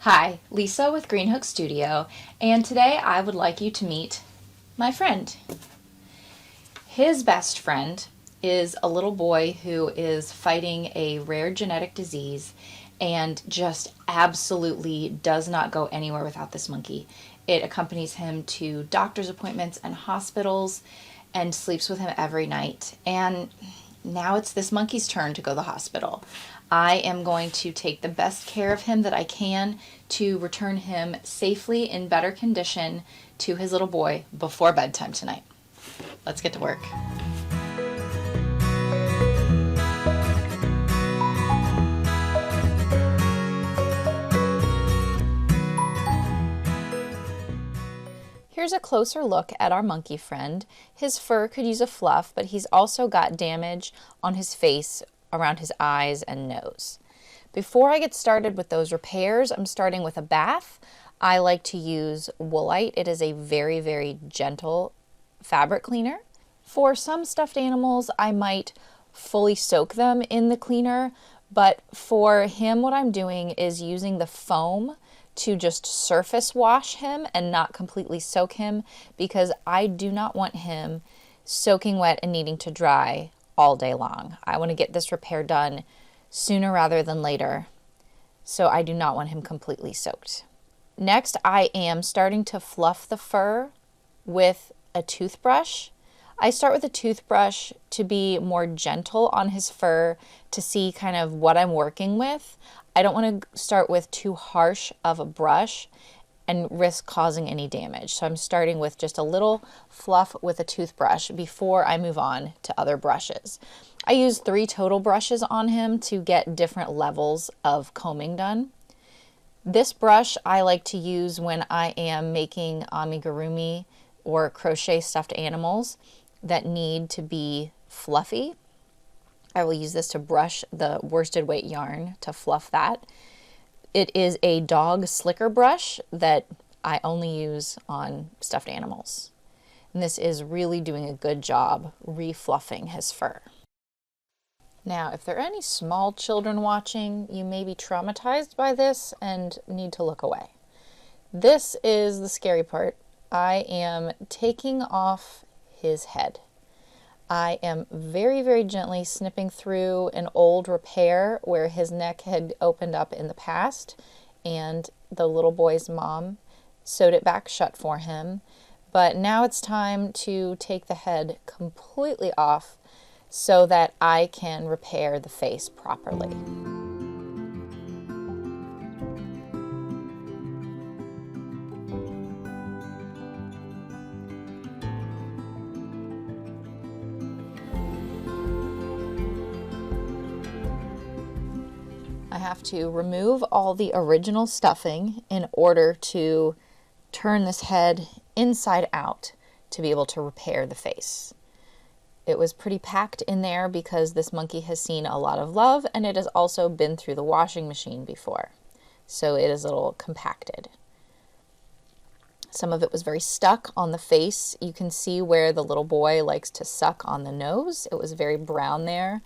Hi, Lisa with Greenhook Studio, and today I would like you to meet my friend. His best friend is a little boy who is fighting a rare genetic disease and just absolutely does not go anywhere without this monkey. It accompanies him to doctor's appointments and hospitals and sleeps with him every night. And now it's this monkey's turn to go to the hospital. I am going to take the best care of him that I can to return him safely in better condition to his little boy before bedtime tonight. Let's get to work. Here's a closer look at our monkey friend. His fur could use a fluff, but he's also got damage on his face, around his eyes and nose. Before I get started with those repairs, I'm starting with a bath. I like to use Woolite. It is a very, very gentle fabric cleaner. For some stuffed animals, I might fully soak them in the cleaner, but for him, what I'm doing is using the foam to just surface wash him and not completely soak him, because I do not want him soaking wet and needing to dry all day long. I want to get this repair done sooner rather than later, so I do not want him completely soaked. Next, I am starting to fluff the fur with a toothbrush. I start with a toothbrush to be more gentle on his fur, to see kind of what I'm working with. I don't want to start with too harsh of a brush and risk causing any damage. So I'm starting with just a little fluff with a toothbrush before I move on to other brushes. I use 3 total brushes on him to get different levels of combing done. This brush I like to use when I am making amigurumi or crochet stuffed animals that need to be fluffy. I will use this to brush the worsted weight yarn to fluff that. It is a dog slicker brush that I only use on stuffed animals. And this is really doing a good job refluffing his fur. Now, if there are any small children watching, you may be traumatized by this and need to look away. This is the scary part. I am taking off his head. I am very, very gently snipping through an old repair where his neck had opened up in the past, and the little boy's mom sewed it back shut for him. But now it's time to take the head completely off so that I can repair the face properly. I have to remove all the original stuffing in order to turn this head inside out to be able to repair the face. It was pretty packed in there because this monkey has seen a lot of love, and it has also been through the washing machine before, so it is a little compacted. Some of it was very stuck on the face. You can see where the little boy likes to suck on the nose. It was very brown there.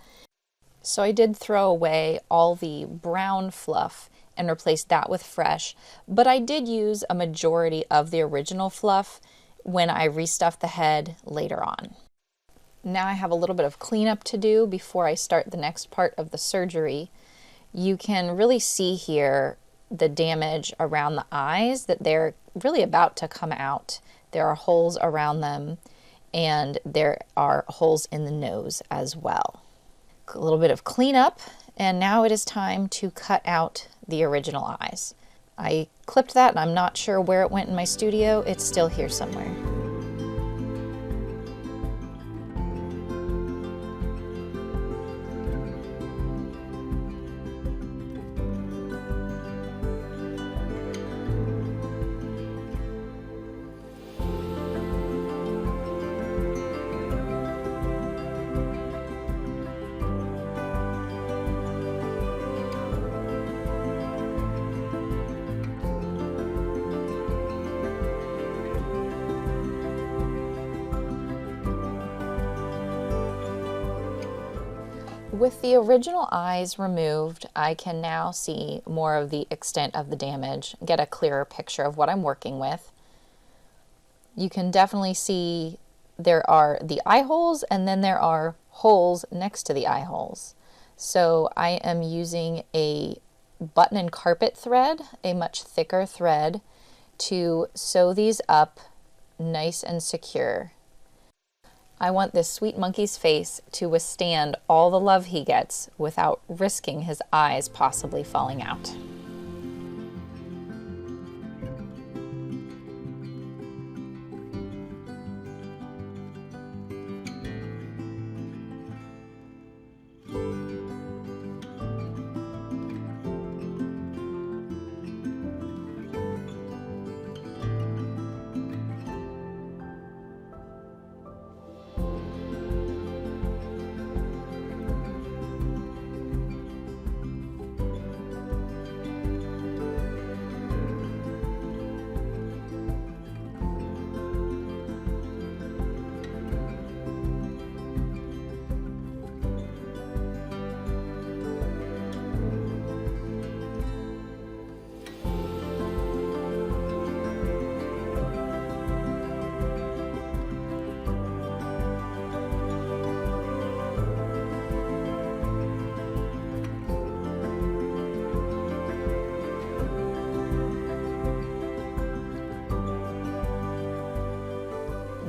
So I did throw away all the brown fluff and replace that with fresh, but I did use a majority of the original fluff when I restuffed the head later on. Now I have a little bit of cleanup to do before I start the next part of the surgery. You can really see here the damage around the eyes, that they're really about to come out. There are holes around them, and there are holes in the nose as well. A little bit of cleanup, and now it is time to cut out the original eyes. I clipped that and I'm not sure where it went in my studio. It's still here somewhere. With the original eyes removed, I can now see more of the extent of the damage, get a clearer picture of what I'm working with. You can definitely see there are the eye holes, and then there are holes next to the eye holes. So I am using a button and carpet thread, a much thicker thread, to sew these up nice and secure. I want this sweet monkey's face to withstand all the love he gets without risking his eyes possibly falling out.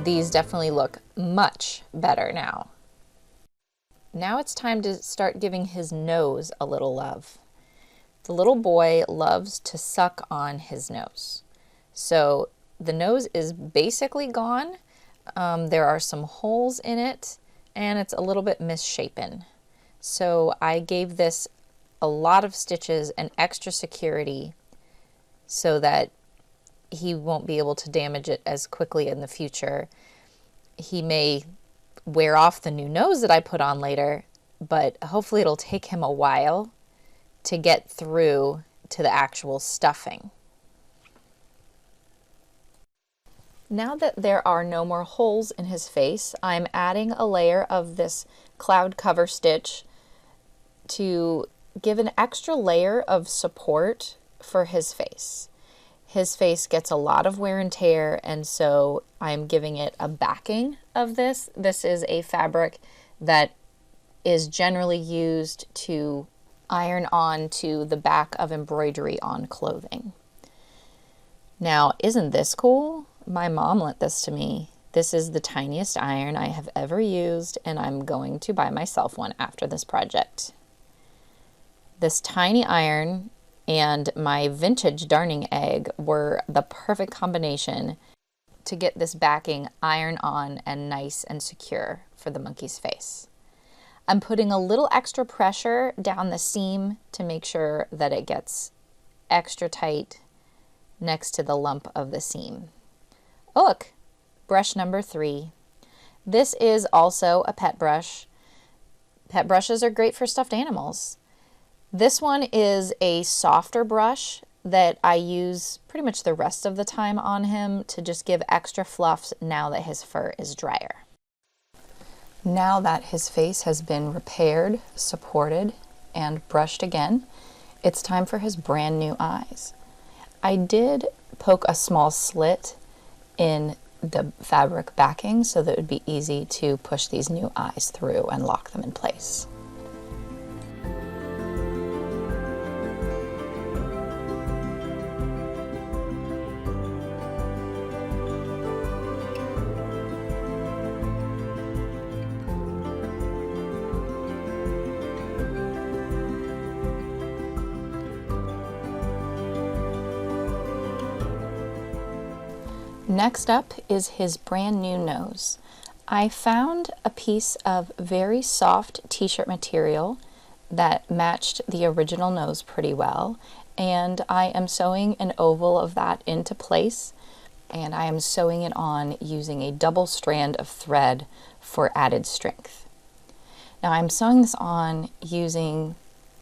These definitely look much better now. Now it's time to start giving his nose a little love. The little boy loves to suck on his nose. So the nose is basically gone. There are some holes in it, and it's a little bit misshapen. So I gave this a lot of stitches and extra security so that he won't be able to damage it as quickly in the future. He may wear off the new nose that I put on later, but hopefully it'll take him a while to get through to the actual stuffing. Now that there are no more holes in his face, I'm adding a layer of this cloud cover stitch to give an extra layer of support for his face. His face gets a lot of wear and tear, and so I'm giving it a backing of this. This is a fabric that is generally used to iron on to the back of embroidery on clothing. Now, isn't this cool? My mom lent this to me. This is the tiniest iron I have ever used, and I'm going to buy myself one after this project. This tiny iron and my vintage darning egg were the perfect combination to get this backing iron on and nice and secure for the monkey's face. I'm putting a little extra pressure down the seam to make sure that it gets extra tight next to the lump of the seam. Oh, look, brush number 3. This is also a pet brush. Pet brushes are great for stuffed animals. This one is a softer brush that I use pretty much the rest of the time on him to just give extra fluffs now that his fur is drier. Now that his face has been repaired, supported, and brushed again, it's time for his brand new eyes. I did poke a small slit in the fabric backing so that it would be easy to push these new eyes through and lock them in place. Next up is his brand new nose. I found a piece of very soft t-shirt material that matched the original nose pretty well, and I am sewing an oval of that into place, and I am sewing it on using a double strand of thread for added strength. Now I'm sewing this on using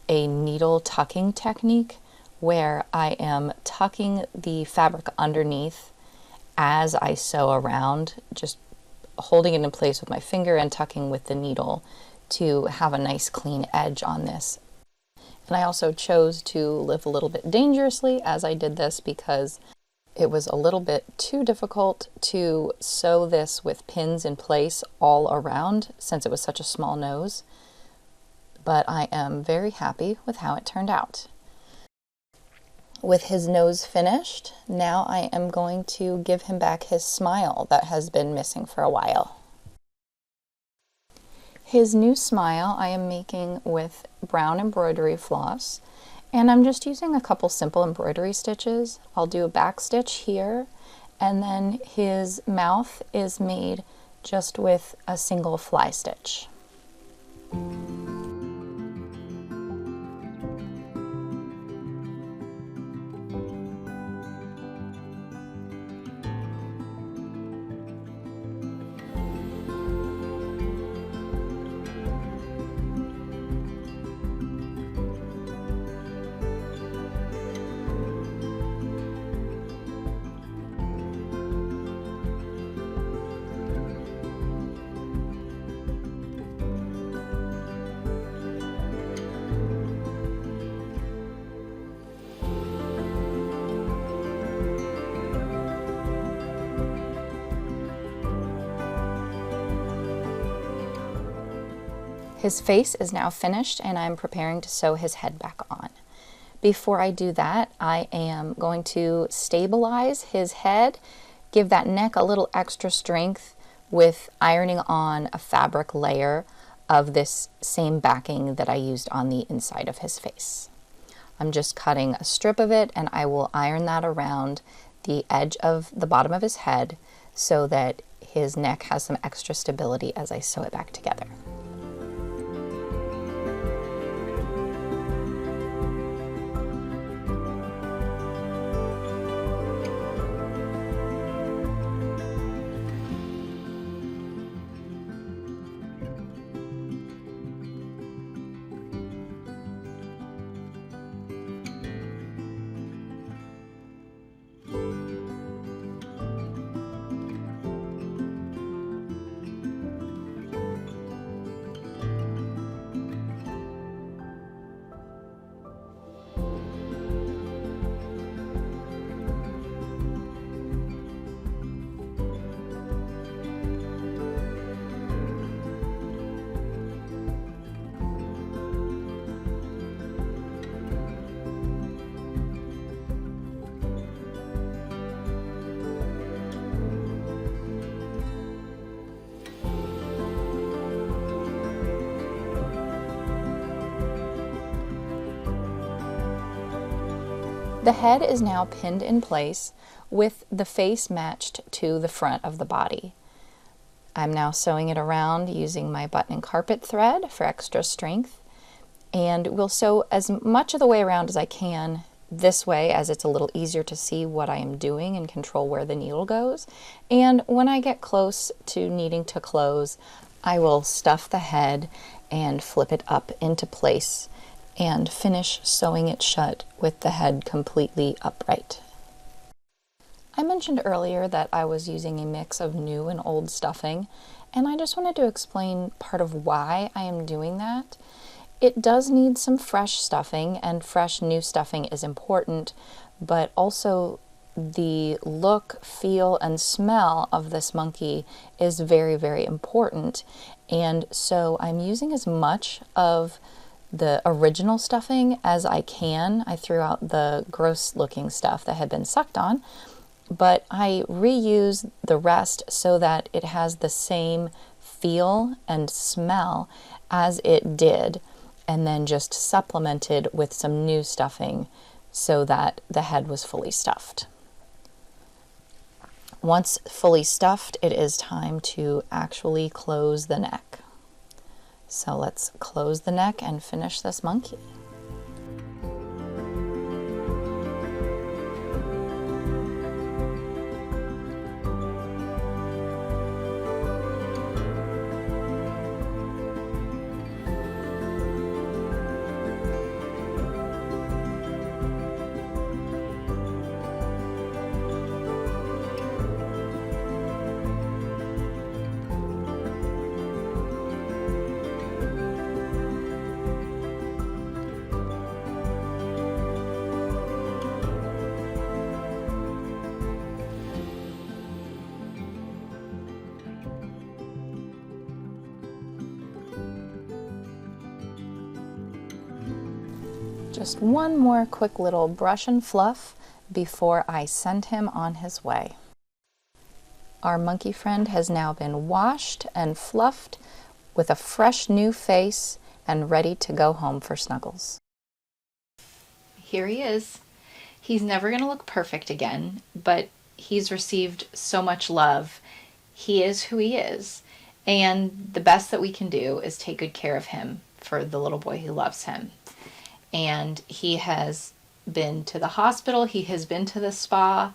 a needle tucking technique where I am tucking the fabric underneath as I sew around, just holding it in place with my finger and tucking with the needle to have a nice clean edge on this. And I also chose to live a little bit dangerously as I did this because it was a little bit too difficult to sew this with pins in place all around since it was such a small nose. But I am very happy with how it turned out. With his nose finished, now I am going to give him back his smile that has been missing for a while. His new smile I am making with brown embroidery floss, and I'm just using a couple simple embroidery stitches. I'll do a back stitch here, and then his mouth is made just with a single fly stitch. His face is now finished and I'm preparing to sew his head back on. Before I do that, I am going to stabilize his head, give that neck a little extra strength with ironing on a fabric layer of this same backing that I used on the inside of his face. I'm just cutting a strip of it and I will iron that around the edge of the bottom of his head so that his neck has some extra stability as I sew it back together. The head is now pinned in place with the face matched to the front of the body. I'm now sewing it around using my button and carpet thread for extra strength, and we'll sew as much of the way around as I can this way as it's a little easier to see what I am doing and control where the needle goes. And when I get close to needing to close, I will stuff the head and flip it up into place and finish sewing it shut with the head completely upright. I mentioned earlier that I was using a mix of new and old stuffing, and I just wanted to explain part of why I am doing that. It does need some fresh stuffing, and fresh new stuffing is important, but also the look, feel, and smell of this monkey is very, very important. And so I'm using as much of the original stuffing as I can. I threw out the gross looking stuff that had been sucked on, but I reuse the rest so that it has the same feel and smell as it did, and then just supplemented with some new stuffing so that the head was fully stuffed. Once fully stuffed, it is time to actually close the neck. So let's close the neck and finish this monkey. Just one more quick little brush and fluff before I send him on his way. Our monkey friend has now been washed and fluffed with a fresh new face and ready to go home for snuggles. Here he is. He's never going to look perfect again, but he's received so much love. He is who he is, and the best that we can do is take good care of him for the little boy who loves him. And he has been to the hospital, he has been to the spa,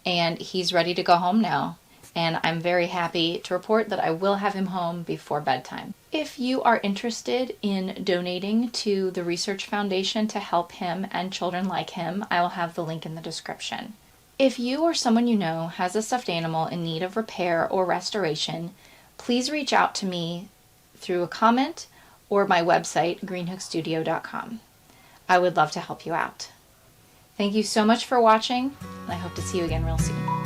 and he's ready to go home now. And I'm very happy to report that I will have him home before bedtime. If you are interested in donating to the Research Foundation to help him and children like him, I will have the link in the description. If you or someone you know has a stuffed animal in need of repair or restoration, please reach out to me through a comment or my website, greenhookstudio.com. I would love to help you out. Thank you so much for watching, and I hope to see you again real soon.